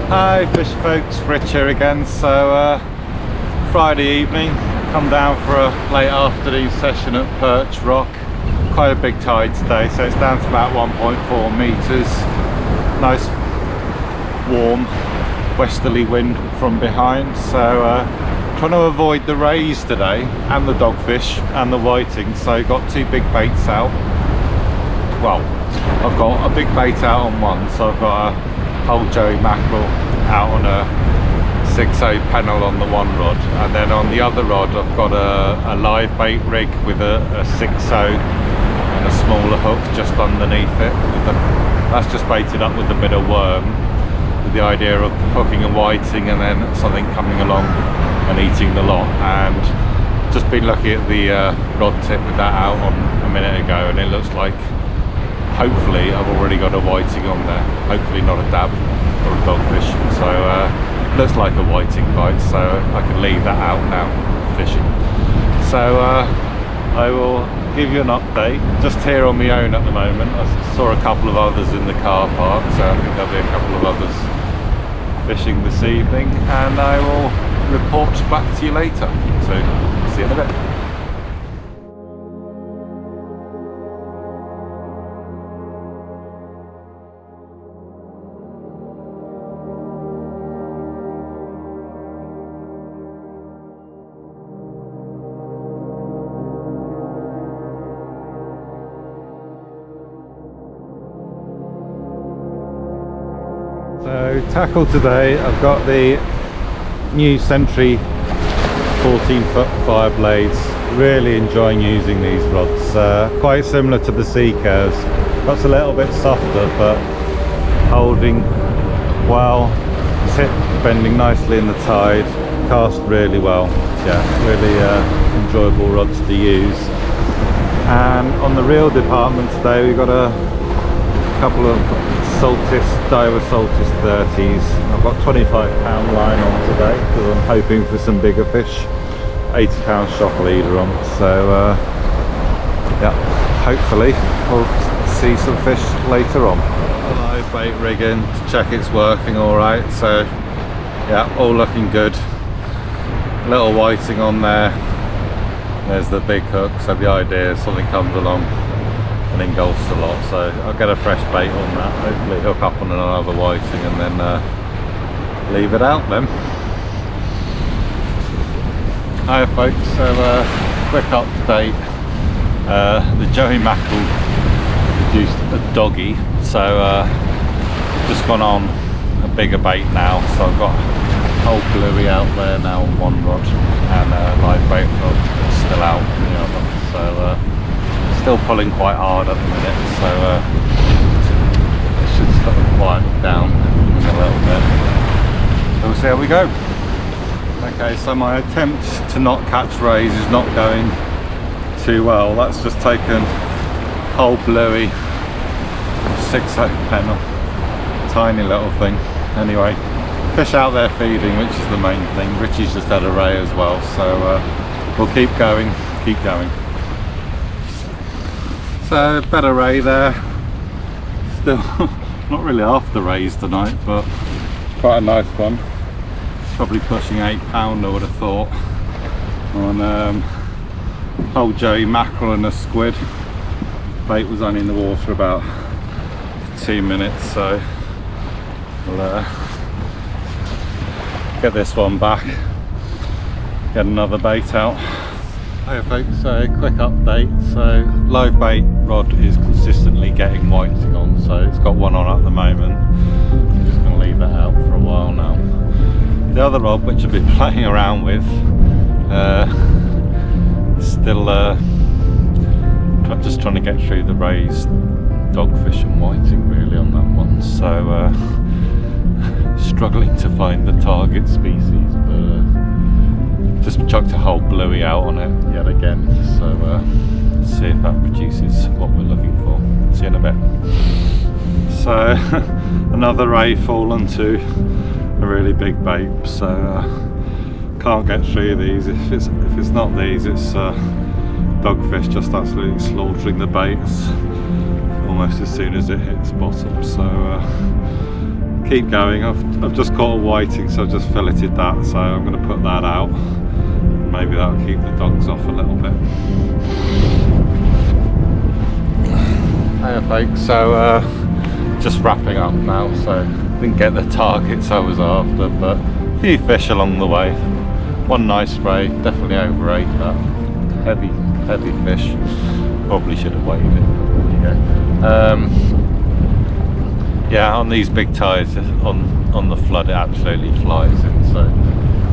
Hi fish folks, Rich here again. So Friday evening, come down for a late afternoon session at Perch Rock. Quite a big tide today, so it's down to about 1.4 meters. Nice warm westerly wind from behind, so trying to avoid the rays today and the dogfish and the whiting, so got two big baits out. Well, I've got a big bait out on one, so I've got a whole Joey mackerel out on a 6/0 pennel on the one rod, and then on the other rod I've got a live bait rig with a 6/0 and a smaller hook just underneath it. That's just baited up with a bit of worm, with the idea of hooking a whiting and then something coming along and eating the lot. And just been looking at the rod tip with that out on a minute ago, and it looks like hopefully I've already got a whiting on there, hopefully not a dab or a dogfish. So looks like a whiting bite, so I can leave that out now fishing. So I will give you an update, just here on my own at the moment. I saw a couple of others in the car park, so I think there'll be a couple of others fishing this evening, and I will report back to you later. So see you in a bit. So tackle today, I've got the new Sentry 14-foot fire blades. Really enjoying using these rods. Quite similar to the sea curves. That's a little bit softer, but holding well. Tip bending nicely in the tide. Cast really well. Yeah, really enjoyable rods to use. And on the reel department today, we've got a couple of Diver Saltis 30s. I've got 25-pound line on today because I'm hoping for some bigger fish. 80-pound shock leader on, so yeah, hopefully we'll see some fish later on. Live bait rigging to check it's working all right. So yeah, all looking good. Little whiting on there. There's the big hook, so the idea is something comes along and engulfs a lot, so I'll get a fresh bait on that, hopefully hook up on another whiting and then leave it out then. Hiya folks, so quick update. The Joey mackerel produced a doggy, so just gone on a bigger bait now, so I've got whole bluey out there now on one rod and a live bait rod that's still out on the other, so still pulling quite hard at the minute, so it should start to quiet down in a little bit. So we'll see how we go. Okay, so my attempt to not catch rays is not going too well. That's just taken whole bluey 6/0 pennel, tiny little thing. Anyway, fish out there feeding, which is the main thing. Richie's just had a ray as well, so we'll keep going, keep going. So better ray there. Still not really after rays tonight, but quite a nice one. Probably pushing 8 pound, I would have thought, on whole Joey mackerel and a squid. Bait was only in the water about 2 minutes, so we'll get this one back, get another bait out. Hi folks, so quick update. So live bait rod is consistently getting whiting on, so it's got one on at the moment. I'm just going to leave that out for a while now. The other rod, which I've been playing around with, still just trying to get through the rays, dogfish and whiting really on that one, so struggling to find the target species, but just chucked a whole bluey out on it yet again, so see if that produces what we're looking for. See you in a bit. So another ray fallen to a really big bait, so can't get through these. If it's not these, it's dogfish just absolutely slaughtering the baits almost as soon as it hits bottom, so keep going. I've just caught a whiting, so I've just filleted that, so I'm going to put that out. Maybe that'll keep the dogs off a little bit. Hey folks, so just wrapping up now, so didn't get the targets I was after, but a few fish along the way. One nice ray, definitely overate that. Heavy fish. Probably should have weighed it. There you go. Yeah, on these big tides, on the flood, it absolutely flies in, so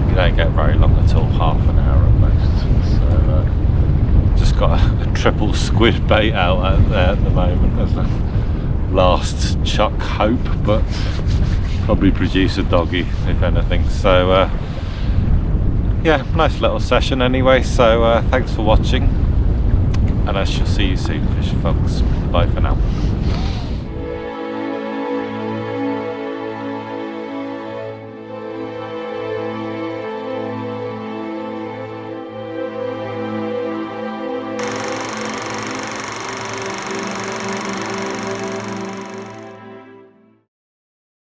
you don't get very long at all, half an hour at most. So just got a triple squid bait out there at the moment as a last chuck hope, but probably produce a doggy if anything. So yeah, nice little session anyway, so thanks for watching, and I shall see you soon, fish folks. Bye for now.